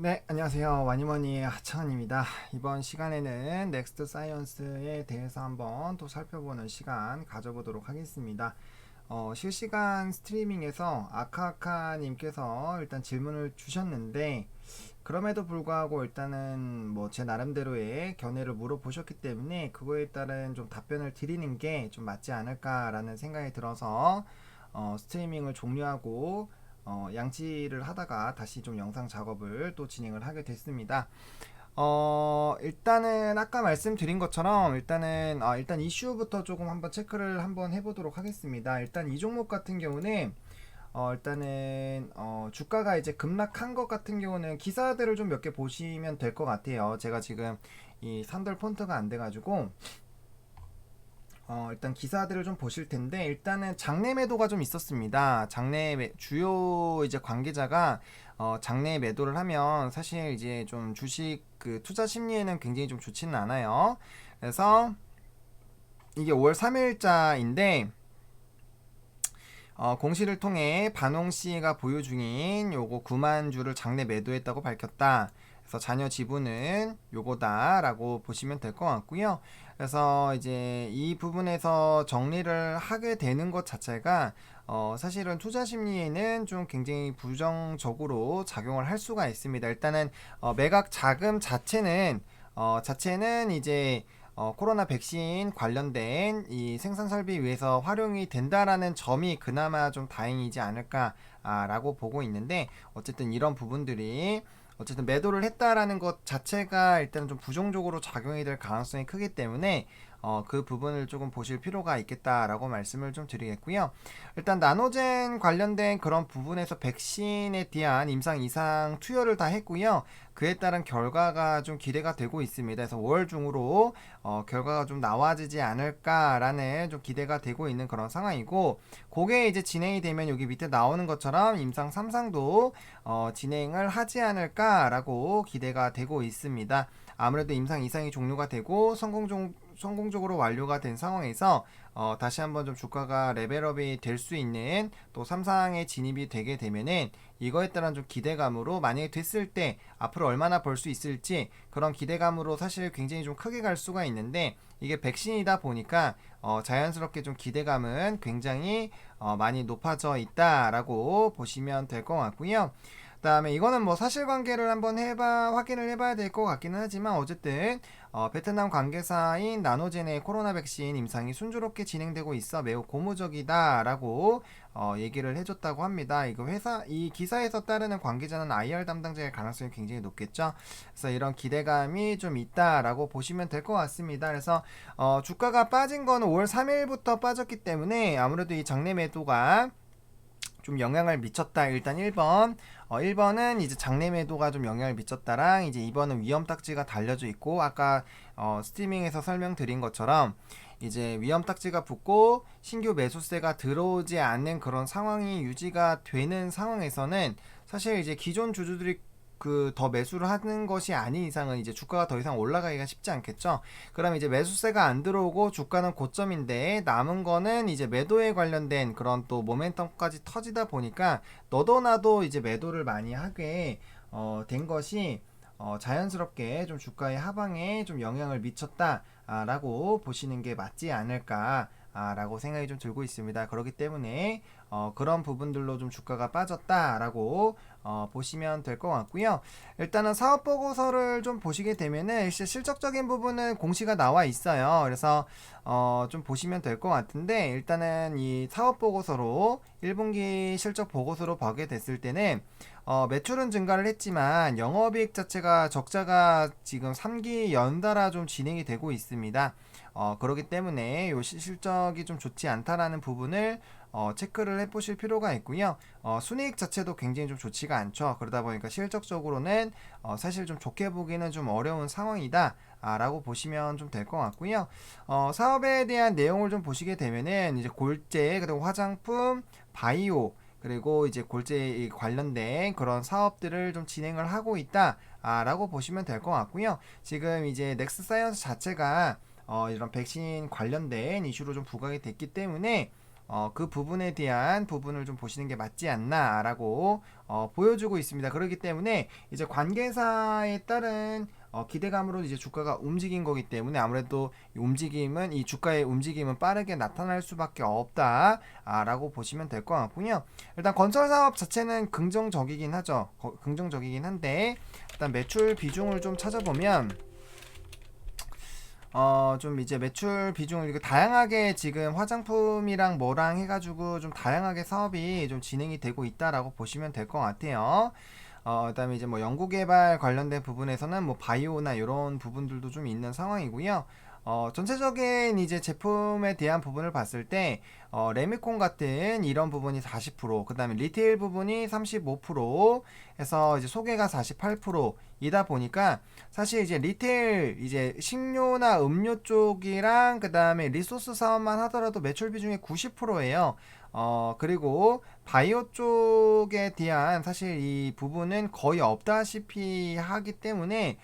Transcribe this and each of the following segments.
네, 안녕하세요. 와니머니의 하창원입니다. 이번 시간에는 넥스트 사이언스에 대해서 한번 또 살펴보는 시간 가져보도록 하겠습니다. 실시간 스트리밍에서 아카아카님께서 일단 질문을 주셨는데, 그럼에도 불구하고 일단은 뭐 제 나름대로의 견해를 물어보셨기 때문에 그거에 따른 좀 답변을 드리는 게 좀 맞지 않을까라는 생각이 들어서 스트리밍을 종료하고 양치를 하다가 다시 좀 영상 작업을 또 진행을 하게 됐습니다. 일단은 아까 말씀드린 것처럼 일단 이슈부터 조금 한번 체크를 한번 해보도록 하겠습니다. 일단 이 종목 같은 경우는 주가가 이제 급락한 것 같은 경우는 기사들을 좀 몇 개 보시면 될 것 같아요. 제가 지금 이 산돌 폰트가 안 돼가지고 일단 기사들을 좀 보실 텐데, 일단은 장내 매도가 좀 있었습니다. 주요 이제 관계자가 장내 매도를 하면 사실 이제 좀 주식 그 투자 심리에는 굉장히 좀 좋지는 않아요. 그래서 이게 5월 3일자인데 공시를 통해 반홍 씨가 보유 중인 요거 9만 주를 장내 매도했다고 밝혔다. 그래서 잔여 지분은 요거다라고 보시면 될 것 같고요. 그래서 이제 이 부분에서 정리를 하게 되는 것 자체가 사실은 투자 심리에는 좀 굉장히 부정적으로 작용을 할 수가 있습니다. 일단은 매각 자금 자체는 이제 코로나 백신 관련된 이 생산 설비 위해서 활용이 된다라는 점이 그나마 좀 다행이지 않을까라고 보고 있는데, 어쨌든 이런 부분들이 어쨌든 매도를 했다라는 것 자체가 일단 좀 부정적으로 작용이 될 가능성이 크기 때문에 그 부분을 조금 보실 필요가 있겠다라고 말씀을 좀 드리겠고요. 일단 나노젠 관련된 그런 부분에서 백신에 대한 임상 이상 투여를 다 했고요. 그에 따른 결과가 좀 기대가 되고 있습니다. 그래서 5월 중으로 결과가 좀 나와지지 않을까라는 좀 기대가 되고 있는 그런 상황이고, 그게 이제 진행이 되면 여기 밑에 나오는 것처럼 임상 3상도 진행을 하지 않을까라고 기대가 되고 있습니다. 아무래도 임상 이상이 종료가 되고 성공적으로 완료가 된 상황에서 다시 한번 좀 주가가 레벨업이 될 수 있는 또 3상에 진입이 되게 되면은 이거에 따른 좀 기대감으로, 만약에 됐을 때 앞으로 얼마나 벌 수 있을지 그런 기대감으로 사실 굉장히 좀 크게 갈 수가 있는데, 이게 백신이다 보니까 자연스럽게 좀 기대감은 굉장히 많이 높아져 있다라고 보시면 될 것 같고요. 그다음에 이거는 뭐 사실관계를 한번 확인을 해봐야 될 것 같기는 하지만, 어쨌든 베트남 관계사인 나노젠의 코로나 백신 임상이 순조롭게 진행되고 있어 매우 고무적이다라고 얘기를 해줬다고 합니다. 이 기사에서 따르는 관계자는 IR 담당자일 가능성이 굉장히 높겠죠. 그래서 이런 기대감이 좀 있다라고 보시면 될 것 같습니다. 그래서 주가가 빠진 거는 5월 3일부터 빠졌기 때문에 아무래도 이 장내 매도가 좀 영향을 미쳤다. 일단 1번은 이제 장내 매도가 좀 영향을 미쳤다랑, 이제 2번은 위험 딱지가 달려져 있고, 아까 스트리밍에서 설명드린 것처럼 이제 위험 딱지가 붙고 신규 매수세가 들어오지 않는 그런 상황이 유지가 되는 상황에서는 사실 이제 기존 주주들이 더 매수를 하는 것이 아닌 이상은 이제 주가가 더 이상 올라가기가 쉽지 않겠죠. 그럼 이제 매수세가 안 들어오고 주가는 고점인데 남은 거는 이제 매도에 관련된 그런 또 모멘텀까지 터지다 보니까 너도 나도 이제 매도를 많이 하게 된 것이 자연스럽게 좀 주가의 하방에 좀 영향을 미쳤다라고 보시는 게 맞지 않을까 라고 생각이 좀 들고 있습니다. 그렇기 때문에 그런 부분들로 좀 주가가 빠졌다라고 보시면 될 것 같고요. 일단은 사업 보고서를 좀 보시게 되면은 실적적인 부분은 공시가 나와 있어요. 그래서 좀 보시면 될 것 같은데, 일단은 이 사업 보고서로 1분기 실적 보고서로 보게 됐을 때는 매출은 증가를 했지만 영업이익 자체가 적자가 지금 3기 연달아 좀 진행이 되고 있습니다. 그렇기 때문에 요 실적이 좀 좋지 않다라는 부분을 체크를 해보실 필요가 있고요. 순이익 자체도 굉장히 좀 좋지가 않죠. 그러다 보니까 실적적으로는 사실 좀 좋게 보기는 좀 어려운 상황이다 라고 보시면 좀 될 것 같고요. 사업에 대한 내용을 좀 보시게 되면은 이제 골재, 그리고 화장품, 바이오, 그리고 이제 골재 관련된 그런 사업들을 좀 진행을 하고 있다 라고 보시면 될 것 같고요. 지금 이제 넥스 사이언스 자체가 이런 백신 관련된 이슈로 좀 부각이 됐기 때문에 그 부분에 대한 부분을 좀 보시는 게 맞지 않나라고 보여주고 있습니다. 그렇기 때문에 이제 관계사에 따른 기대감으로 이제 주가가 움직인 거기 때문에 아무래도 이 주가의 움직임은 빠르게 나타날 수밖에 없다라고 보시면 될 것 같고요. 일단 건설 사업 자체는 긍정적이긴 하죠. 긍정적이긴 한데 일단 매출 비중을 좀 찾아보면 좀 이제 매출 비중을 이렇게 다양하게 지금 화장품이랑 뭐랑 해가지고 좀 다양하게 사업이 좀 진행이 되고 있다라고 보시면 될 것 같아요. 그다음에 이제 뭐 연구개발 관련된 부분에서는 뭐 바이오나 이런 부분들도 좀 있는 상황이고요. 전체적인 이제 제품에 대한 부분을 봤을 때 레미콘 같은 이런 부분이 40%, 그다음에 리테일 부분이 35% 해서 이제 소개가 48% 이다 보니까 사실 이제 리테일 이제 식료나 음료 쪽이랑 그다음에 리소스 사업만 하더라도 매출 비중이 90%예요. 그리고 바이오 쪽에 대한 사실 이 부분은 거의 없다시피 하기 때문에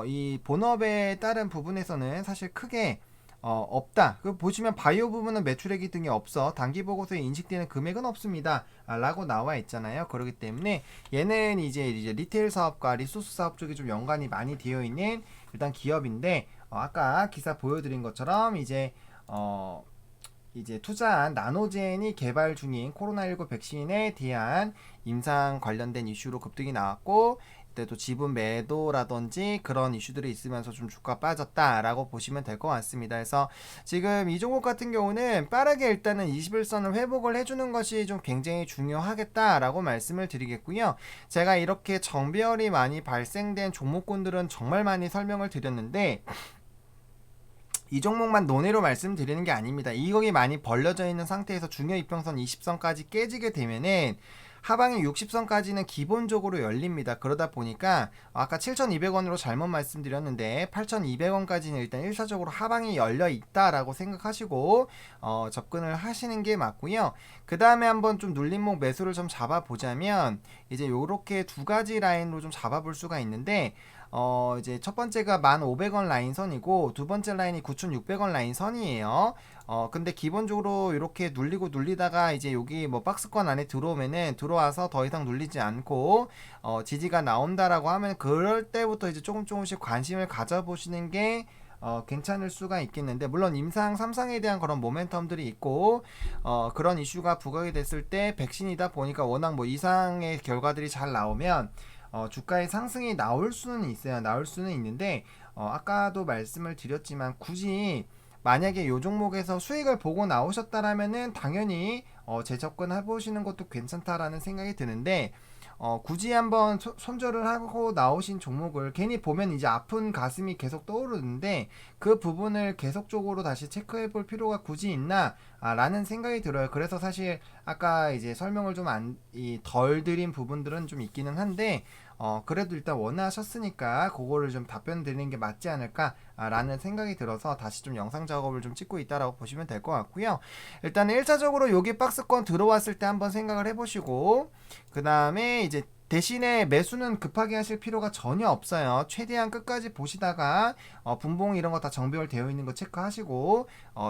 이 본업에 따른 부분에서는 사실 크게 없다. 그 보시면 바이오 부분은 매출액이 등이 없어 단기 보고서에 인식되는 금액은 없습니다. 라고 나와 있잖아요. 그렇기 때문에 얘는 이제 리테일 사업과 리소스 사업 쪽이 좀 연관이 많이 되어 있는 일단 기업인데 아까 기사 보여드린 것처럼 이제 투자한 나노젠이 개발 중인 코로나19 백신에 대한 임상 관련된 이슈로 급등이 나왔고 이때 또 지분 매도라든지 그런 이슈들이 있으면서 좀 주가 빠졌다라고 보시면 될 것 같습니다. 그래서 지금 이 종목 같은 경우는 빠르게 일단은 21선을 회복을 해주는 것이 좀 굉장히 중요하겠다라고 말씀을 드리겠고요. 제가 이렇게 정배열이 많이 발생된 종목군들은 정말 많이 설명을 드렸는데 이 종목만 논외로 말씀드리는 게 아닙니다. 이격이 많이 벌려져 있는 상태에서 중요 이평선 20선까지 깨지게 되면은 하방이 60선까지는 기본적으로 열립니다. 그러다 보니까 아까 7,200원으로 잘못 말씀드렸는데 8,200원까지는 일단 1차적으로 하방이 열려 있다라고 생각하시고 접근을 하시는 게 맞고요. 그 다음에 한번 좀 눌림목 매수를 좀 잡아보자면 이제 요렇게 두 가지 라인으로 좀 잡아볼 수가 있는데 이제 첫 번째가 1,500원 라인 선이고 두 번째 라인이 9,600원 라인 선이에요. 근데 기본적으로 이렇게 눌리고 눌리다가 이제 여기 뭐 박스권 안에 들어오면은 들어와서 더 이상 눌리지 않고 지지가 나온다라고 하면 그럴 때부터 이제 조금씩 관심을 가져보시는 게 괜찮을 수가 있겠는데 물론 임상 3상에 대한 그런 모멘텀들이 있고 그런 이슈가 부각이 됐을 때 백신이다 보니까 워낙 뭐 이상의 결과들이 잘 나오면 주가의 상승이 나올 수는 있어요. 나올 수는 있는데 아까도 말씀을 드렸지만 굳이 만약에 요 종목에서 수익을 보고 나오셨다라면은 당연히 재접근 해보시는 것도 괜찮다라는 생각이 드는데 굳이 한번 손절을 하고 나오신 종목을 괜히 보면 이제 아픈 가슴이 계속 떠오르는데 그 부분을 계속적으로 다시 체크해 볼 필요가 굳이 있나 라는 생각이 들어요. 그래서 사실 아까 이제 설명을 좀 덜 드린 부분들은 좀 있기는 한데 그래도 일단 원하셨으니까 그거를 좀 답변 드리는 게 맞지 않을까 라는 생각이 들어서 다시 좀 영상 작업을 좀 찍고 있다라고 보시면 될 것 같고요. 일단 1차적으로 여기 박스권 들어왔을 때 한번 생각을 해보시고 그 다음에 이제 대신에 매수는 급하게 하실 필요가 전혀 없어요. 최대한 끝까지 보시다가 분봉 이런 거 다 정비열 되어 있는 거 체크하시고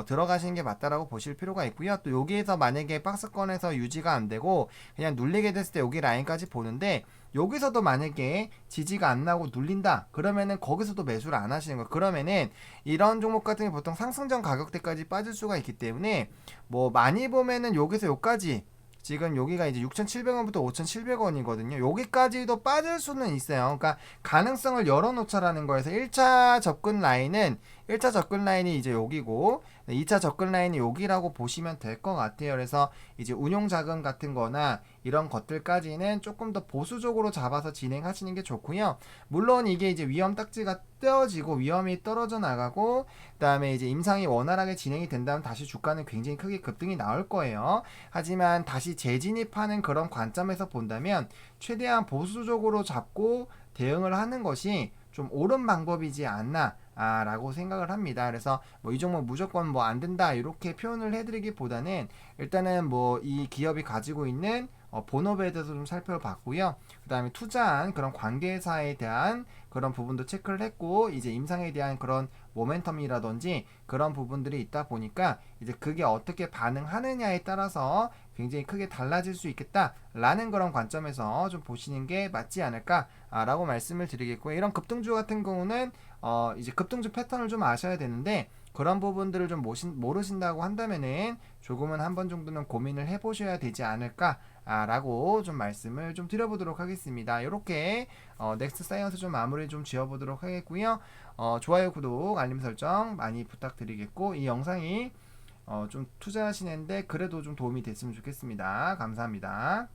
들어가시는 게 맞다라고 보실 필요가 있고요. 또 여기에서 만약에 박스권에서 유지가 안 되고 그냥 눌리게 됐을 때 여기 라인까지 보는데 여기서도 만약에 지지가 안 나고 눌린다 그러면은 거기서도 매수를 안 하시는 거예요. 그러면은 이런 종목 같은 게 보통 상승전 가격대까지 빠질 수가 있기 때문에 뭐 많이 보면은 여기서 여기까지 지금 여기가 이제 6,700원부터 5,700원이거든요. 여기까지도 빠질 수는 있어요. 그러니까 가능성을 열어놓자라는 거에서 1차 접근 라인이 이제 여기고 2차 접근 라인이 여기라고 보시면 될 것 같아요. 그래서 이제 운용 자금 같은 거나 이런 것들까지는 조금 더 보수적으로 잡아서 진행하시는 게 좋고요. 물론 이게 이제 위험 딱지가 떼어지고 위험이 떨어져 나가고 그다음에 이제 임상이 원활하게 진행이 된다면 다시 주가는 굉장히 크게 급등이 나올 거예요. 하지만 다시 재진입하는 그런 관점에서 본다면 최대한 보수적으로 잡고 대응을 하는 것이 좀 옳은 방법이지 않나 라고 생각을 합니다. 그래서 뭐 이 종목 무조건 뭐 안 된다 이렇게 표현을 해드리기보다는 일단은 뭐 이 기업이 가지고 있는 본업에 대해서 좀 살펴봤고요. 그 다음에 투자한 그런 관계사에 대한 그런 부분도 체크를 했고, 이제 임상에 대한 그런 모멘텀이라든지 그런 부분들이 있다 보니까 이제 그게 어떻게 반응하느냐에 따라서 굉장히 크게 달라질 수 있겠다라는 그런 관점에서 좀 보시는 게 맞지 않을까라고 말씀을 드리겠고요. 이런 급등주 같은 경우는 이제 급등주 패턴을 좀 아셔야 되는데, 그런 부분들을 좀 모르신다고 한다면은 조금은 한 번 정도는 고민을 해보셔야 되지 않을까 라고 좀 말씀을 좀 드려보도록 하겠습니다. 이렇게 넥스트 사이언스 좀 마무리 좀 지어보도록 하겠고요. 좋아요, 구독, 알림 설정 많이 부탁드리겠고, 이 영상이 좀 투자하시는데 그래도 좀 도움이 됐으면 좋겠습니다. 감사합니다.